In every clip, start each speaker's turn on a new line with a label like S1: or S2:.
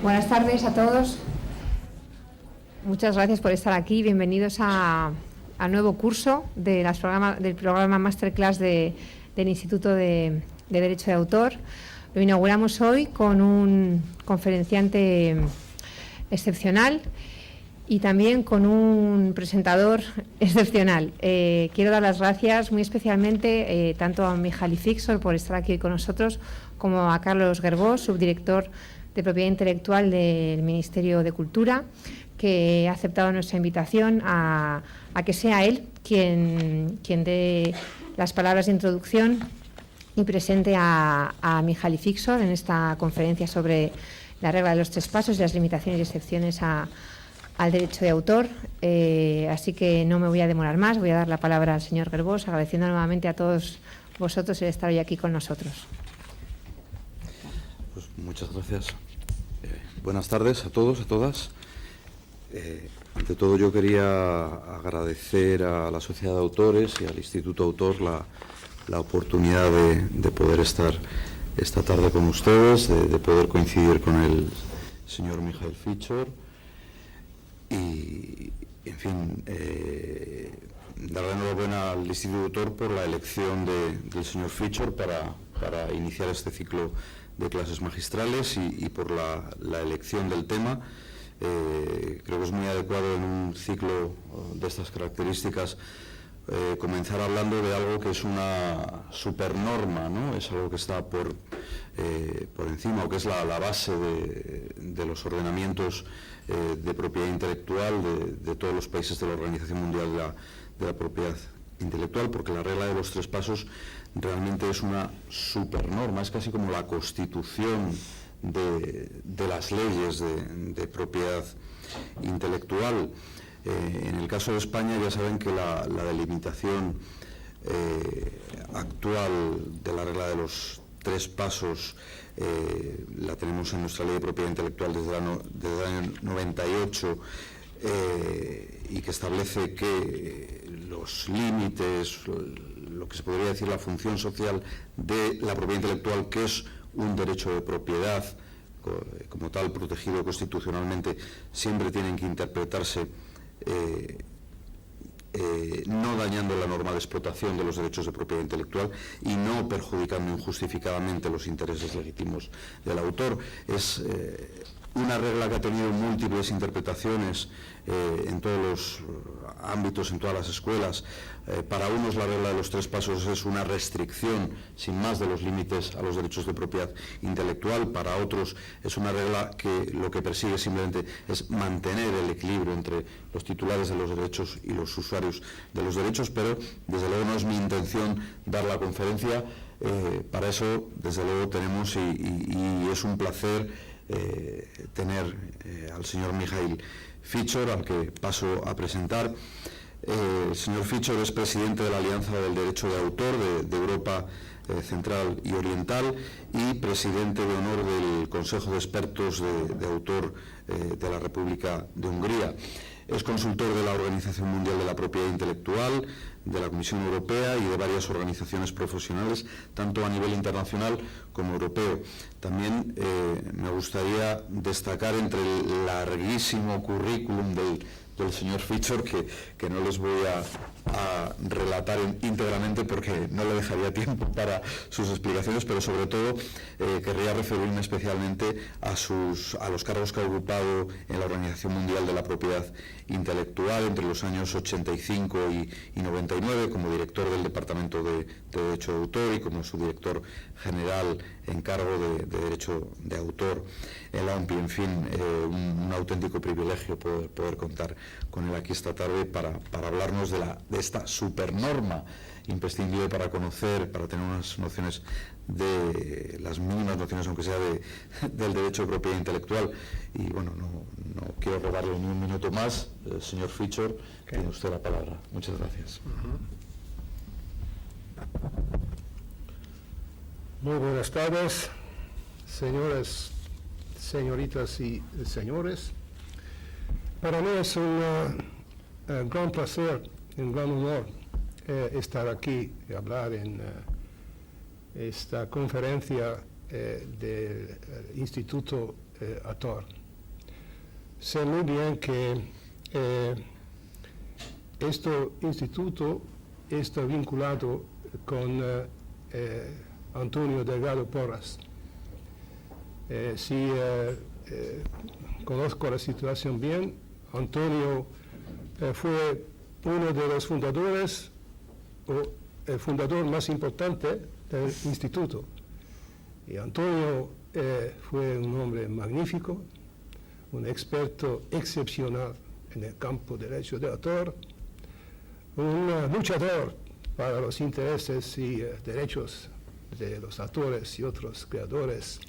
S1: Buenas tardes a todos. Muchas gracias por estar aquí. Bienvenidos a nuevo curso del programa Masterclass del Instituto de Derecho de Autor. Lo inauguramos hoy con un conferenciante excepcional y también con un presentador excepcional. Quiero dar las gracias muy especialmente tanto a Mihaly Ficsor por estar aquí con nosotros, como a Carlos Guerbós, subdirector de Propiedad Intelectual del Ministerio de Cultura, que ha aceptado nuestra invitación a que sea él quien dé las palabras de introducción y presente a Mihaly Ficsor en esta conferencia sobre la regla de los tres pasos y las limitaciones y excepciones al derecho de autor. Así que no me voy a demorar más, voy a dar la palabra al señor Guerbós, agradeciendo nuevamente a todos vosotros el estar hoy aquí con nosotros.
S2: Pues muchas gracias. Buenas tardes a todos, a todas. Ante todo, yo quería agradecer a la Sociedad de Autores y al Instituto Autor la oportunidad de poder estar esta tarde con ustedes, de poder coincidir con el señor Mihaly Ficsor y, en fin, darle enhorabuena al Instituto Autor por la elección del señor Ficsor para iniciar este ciclo de clases magistrales y por la elección del tema. Creo que es muy adecuado en un ciclo de estas características comenzar hablando de algo que es una supernorma, ¿no? Es algo que está por encima, o que es la base de los ordenamientos de propiedad intelectual de todos los países de la Organización Mundial de la Propiedad Intelectual, porque la regla de los tres pasos realmente es una supernorma, es casi como la constitución de las leyes de propiedad intelectual. En el caso de España ya saben que la delimitación actual de la regla de los tres pasos la tenemos en nuestra ley de propiedad intelectual desde el año 98 y que establece que los límites, lo que se podría decir la función social de la propiedad intelectual, que es un derecho de propiedad como tal protegido constitucionalmente, siempre tienen que interpretarse no dañando la norma de explotación de los derechos de propiedad intelectual y no perjudicando injustificadamente los intereses legítimos del autor. Es una regla que ha tenido múltiples interpretaciones en todos los ámbitos, en todas las escuelas. Para unos la regla de los tres pasos es una restricción sin más de los límites a los derechos de propiedad intelectual. Para otros es una regla que lo que persigue simplemente es mantener el equilibrio entre los titulares de los derechos y los usuarios de los derechos, pero desde luego no es mi intención dar la conferencia. Para eso desde luego tenemos y es un placer tener al señor Mihaly Ficsor, al que paso a presentar. El señor Ficsor es presidente de la Alianza del Derecho de Autor de Europa Central y Oriental y presidente de honor del Consejo de Expertos de Autor de la República de Hungría. Es consultor de la Organización Mundial de la Propiedad Intelectual, de la Comisión Europea y de varias organizaciones profesionales, tanto a nivel internacional como europeo. También me gustaría destacar entre el larguísimo currículum del señor Ficsor, que no les voy a relatar íntegramente porque no le dejaría tiempo para sus explicaciones, pero sobre todo querría referirme especialmente a los cargos que ha ocupado en la Organización Mundial de la Propiedad Intelectual entre los años 85 y 99, como director del Departamento de Derecho de Autor y como subdirector general en cargo de Derecho de Autor en la OMPI. En fin, un auténtico privilegio poder contar con él aquí esta tarde para hablarnos de esta supernorma imprescindible para conocer, para tener unas nociones las mínimas nociones, aunque sea del derecho de propiedad intelectual. Y bueno, no quiero robarle ni un minuto más. Señor Ficsor, tiene usted la palabra. Muchas gracias.
S3: Muy buenas tardes, señoras, señoritas y señores. Para mí es un gran placer, un gran honor estar aquí y hablar en esta conferencia del Instituto Autor. sé muy bien que este instituto está vinculado con Antonio Delgado Porras. Conozco la situación bien. Antonio fue uno de los fundadores, o el fundador más importante del instituto. Y Antonio fue un hombre magnífico, un experto excepcional en el campo del derecho de autor, un luchador para los intereses y derechos de los autores y otros creadores,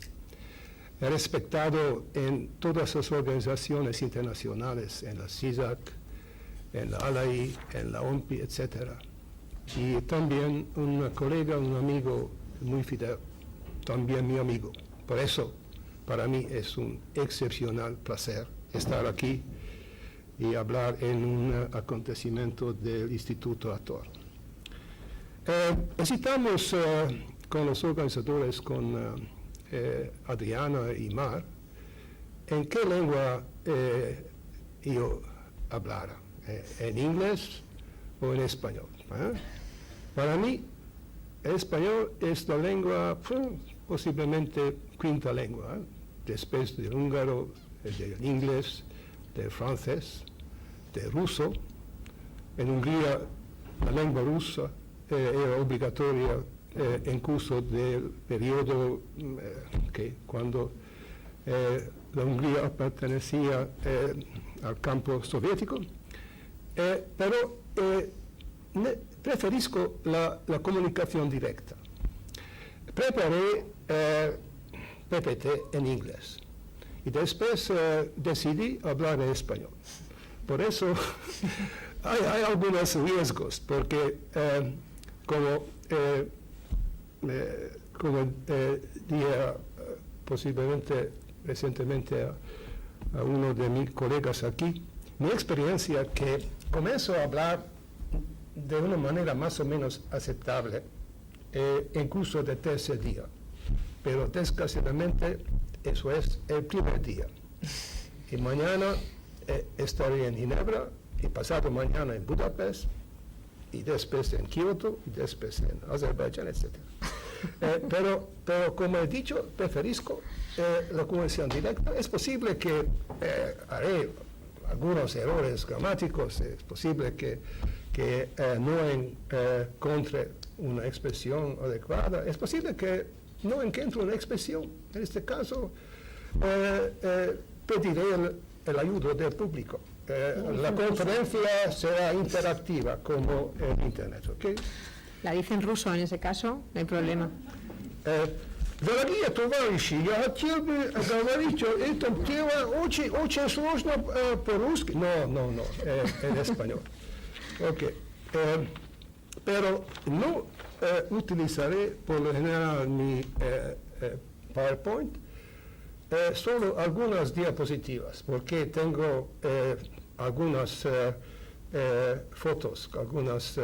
S3: respetado en todas las organizaciones internacionales, en la CISAC, en la ALAI, en la OMPI, etc. Y también un colega, un amigo muy fidel, también mi amigo. Por eso, para mí es un excepcional placer estar aquí y hablar en un acontecimiento del Instituto Autor. Visitamos con los organizadores, con Adriana y Mar, en qué lengua yo hablara, en inglés o en español. Para mí, el español es la lengua posiblemente quinta lengua, después del húngaro, del inglés, del francés, del ruso. En Hungría la lengua rusa era obligatoria en curso del periodo que cuando la Hungría pertenecía al campo soviético, pero preferisco la comunicación directa. Preparé PPT en inglés y después decidí hablar en español. Por eso hay algunos riesgos, porque como dije posiblemente recientemente a uno de mis colegas aquí, mi experiencia que comienzo a hablar de una manera más o menos aceptable en curso de tercer día, pero desgraciadamente eso es el primer día. Y mañana estaré en Ginebra, y pasado mañana en Budapest, y después en Kioto, y después en Azerbaiyán, etc. Pero como he dicho, preferisco la comunicación directa. Es posible que haré algunos errores gramáticos, es posible que no encuentre una expresión adecuada, es posible que no encuentre una expresión. En este caso, pediré el ayuda del público. La conferencia será interactiva como en Internet, ¿ok?
S1: La dice en ruso en ese caso, no hay problema.
S3: Дорогие товарищи, я хотел бы говорить, это дело очень сложно по-русски. No, en español. Ok. Pero no utilizaré por lo general mi PowerPoint, solo algunas diapositivas, porque tengo algunas fotos, algunas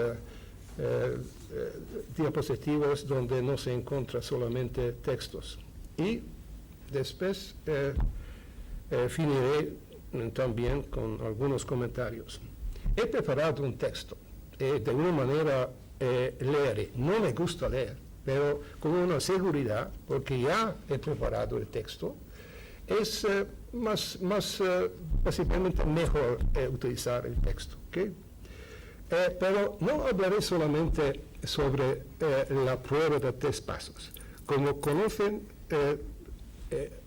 S3: diapositivas donde no se encuentra solamente textos. Y después finiré también con algunos comentarios. He preparado un texto, de una manera leeré. No me gusta leer, pero con una seguridad, porque ya he preparado el texto, es posiblemente mejor utilizar el texto. ¿Okay? Pero no hablaré solamente sobre la prueba de 3 pasos. Como conocen,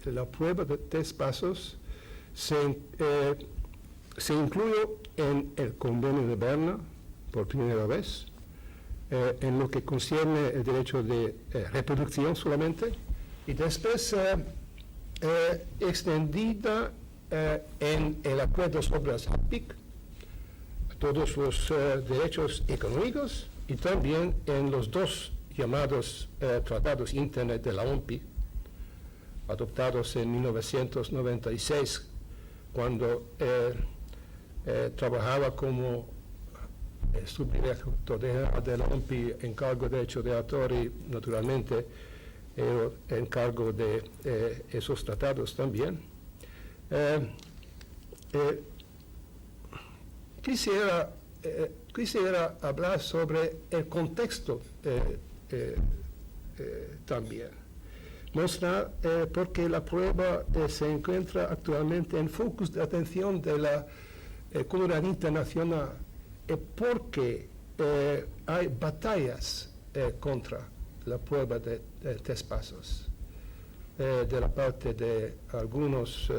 S3: la prueba de 3 pasos se incluyó en el Convenio de Berna por primera vez, en lo que concierne el derecho de reproducción solamente, y después extendida en el acuerdo sobre las APIC, todos los derechos económicos, y también en los 2 llamados tratados Internet de la OMPI, adoptados en 1996, cuando trabajaba como subdirector de la OMPI en cargo de derecho de autor, y naturalmente en cargo de esos tratados también. quisiera hablar sobre el contexto también. Mostrar por qué la prueba se encuentra actualmente en focus de atención de la comunidad internacional y por qué hay batallas contra la prueba de tres pasos de la parte de algunos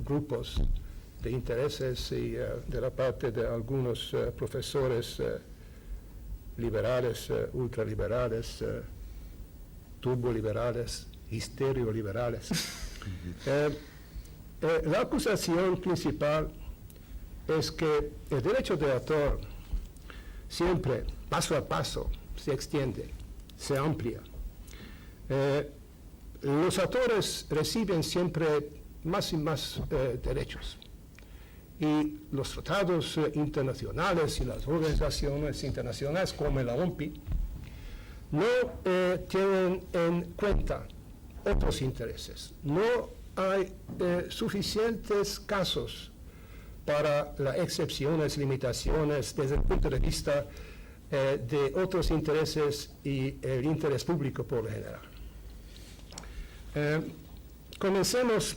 S3: grupos de intereses y de la parte de algunos profesores liberales, ultraliberales, turboliberales, histerioliberales. La acusación principal es que el derecho de autor siempre, paso a paso, se extiende, se amplía. Los autores reciben siempre más y más derechos. Y los tratados internacionales y las organizaciones internacionales como la OMPI no tienen en cuenta otros intereses. No hay suficientes casos para las excepciones, limitaciones desde el punto de vista de otros intereses y el interés público por lo general. Comencemos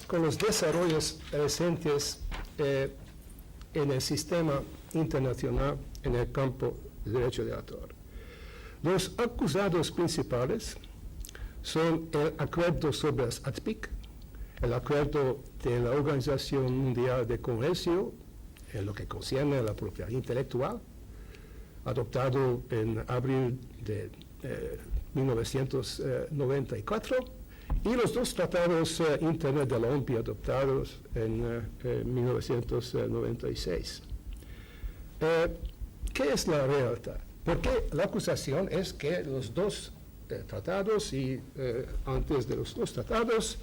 S3: con los desarrollos recientes en el sistema internacional en el campo del derecho de autor. Los acusados principales son el acuerdo sobre las ATPIC, el acuerdo de la Organización Mundial de Comercio en lo que concierne a la propiedad intelectual, adoptado en abril de 1994, y los dos tratados internos de la OMPI adoptados en 1996. ¿Qué es la realidad? Porque la acusación es que los dos tratados y antes de los dos tratados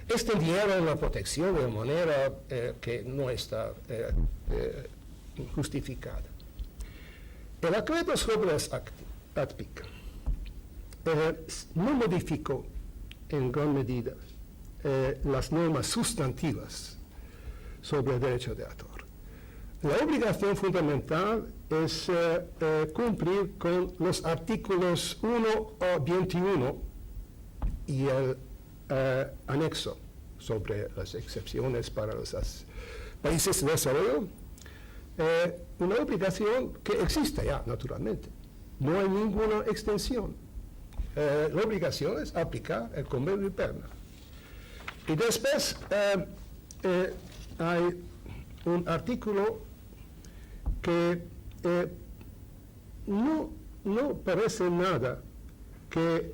S3: extendieron la protección de manera que no está justificada. El acuerdo sobre las ATPIC no modificó en gran medida las normas sustantivas sobre el derecho de autor. La obligación fundamental es cumplir con los artículos 1 a 21 y el anexo sobre las excepciones para los países en desarrollo, una obligación que existe ya, naturalmente. No hay ninguna extensión. La obligación es aplicar el convenio de Berna. Y después hay un artículo que no parece nada que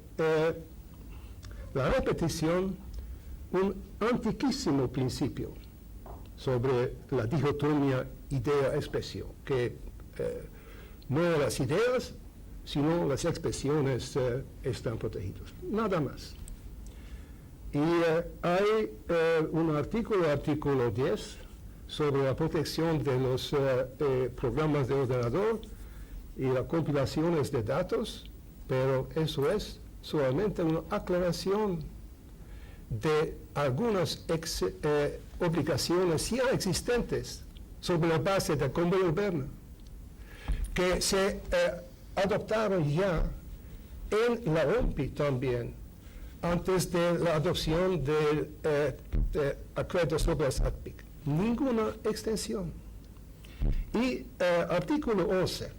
S3: la repetición, un antiquísimo principio sobre la dicotomía idea-expresión, que no las ideas, sino las expresiones están protegidas. Nada más. Y hay un artículo 10, sobre la protección de los programas de ordenador y las compilaciones de datos, pero eso es solamente una aclaración de algunas obligaciones ya existentes sobre la base del Convenio de Berna, que se adoptaron ya en la OMPI también, antes de la adopción del acuerdo sobre las ATPIC. Ninguna extensión. Y artículo 11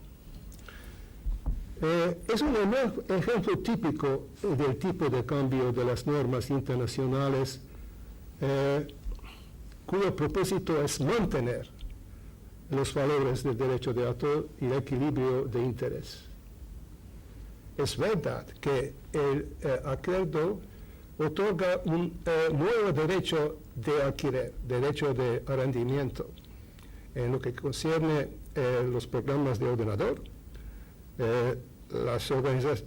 S3: es un ejemplo típico del tipo de cambio de las normas internacionales cuyo propósito es mantener los valores del derecho de autor y el equilibrio de interés. Es verdad que el acuerdo otorga un nuevo derecho de alquiler, derecho de arrendamiento, en lo que concierne los programas de ordenador, las obras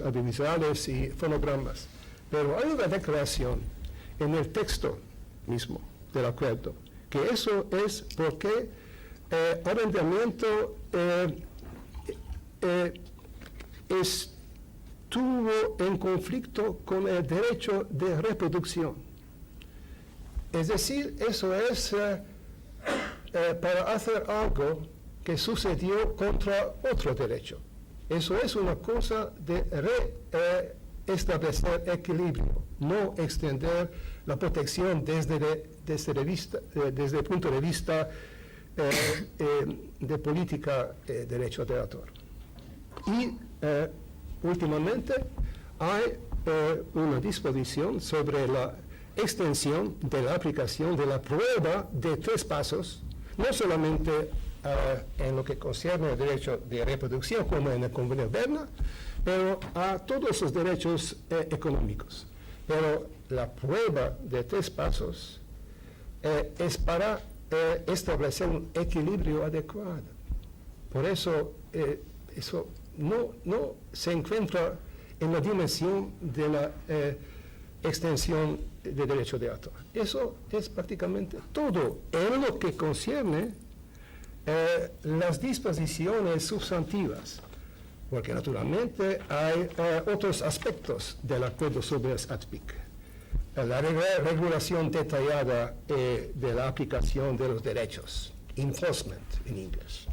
S3: audiovisuales y fonogramas. Pero hay una declaración en el texto mismo del acuerdo, que eso es porque arrendamiento estuvo en conflicto con el derecho de reproducción. Es decir, eso es para hacer algo que sucedió contra otro derecho. Eso es una cosa de establecer equilibrio, no extender la protección desde el punto de vista de política de derecho de autor. Y últimamente hay una disposición sobre la extensión de la aplicación de la prueba de 3 pasos, no solamente en lo que concierne el derecho de reproducción, como en el Convenio Berna, pero a todos los derechos económicos. Pero la prueba de 3 pasos es para establecer un equilibrio adecuado. Por eso, eso no se encuentra en la dimensión de la extensión de derecho de autor. Eso es prácticamente todo en lo que concierne las disposiciones sustantivas, porque naturalmente hay otros aspectos del acuerdo sobre el ATPIC. La regulación detallada de la aplicación de los derechos, enforcement en inglés.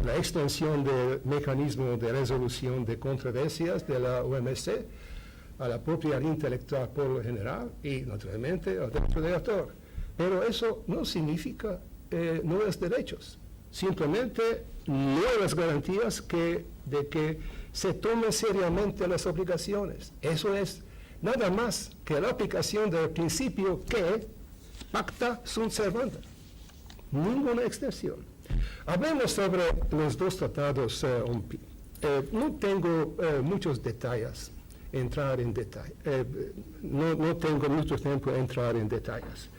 S3: La extensión del mecanismo de resolución de controversias de la OMC a la propiedad intelectual por lo general y, naturalmente, al derecho de autor. Pero eso no significa nuevos derechos, simplemente nuevas garantías de que se tomen seriamente las obligaciones. Eso es nada más que la aplicación del principio que pacta sunt servanda. Ninguna extensión. Hablemos sobre los 2 tratados OMPI. No tengo muchos detalles, no tengo mucho tiempo a entrar en detalles.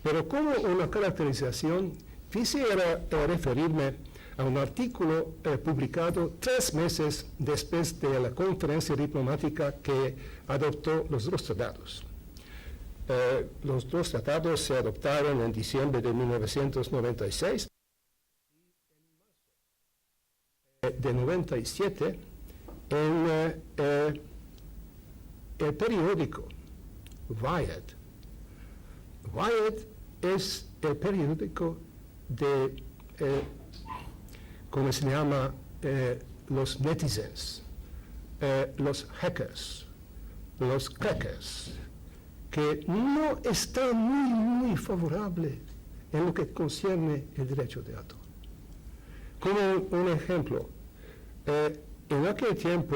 S3: Pero como una caracterización, quisiera referirme a un artículo publicado 3 meses después de la conferencia diplomática que adoptó los 2 tratados. Los 2 tratados se adoptaron en diciembre de 1996. De 97 en el periódico Wired. Wired es el periódico de, ¿cómo se llama? Los netizens, los hackers, los crackers, que no está muy favorable en lo que concierne el derecho de autor. Como un ejemplo, en aquel tiempo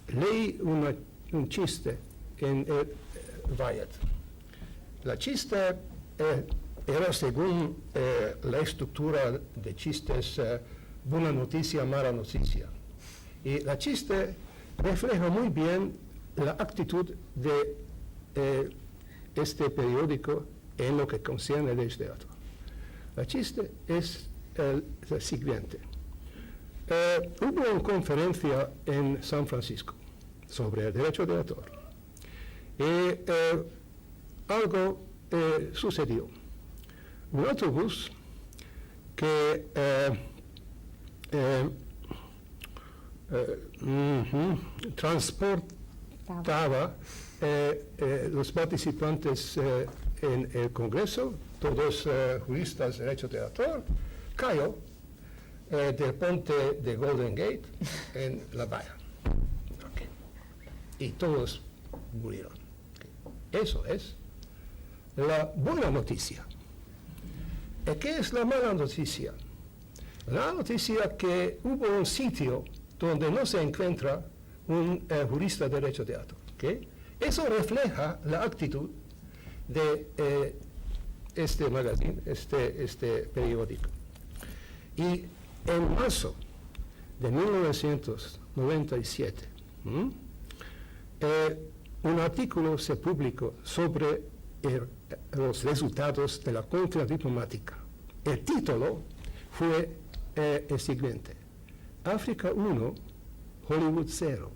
S3: leí un chiste en el Wired. La chiste era según la estructura de chistes buena noticia, mala noticia. Y la chiste refleja muy bien la actitud de este periódico en lo que concierne el derecho de autor. La chiste es el siguiente. Hubo una conferencia en San Francisco sobre el derecho de autor y algo sucedió. Un autobús que transportaba los participantes en el Congreso, todos juristas de derecho de autor, cayó del puente de Golden Gate en La Bahía. Okay. Y todos murieron. Okay. Eso es la buena noticia. ¿Y qué es la mala noticia? La noticia que hubo un sitio donde no se encuentra un jurista de derecho de autor. ¿Okay? Eso refleja la actitud de este magazine, este periódico. Y en marzo de 1997, un artículo se publicó sobre los resultados de la conferencia diplomática. El título fue el siguiente: África 1, Hollywood 0.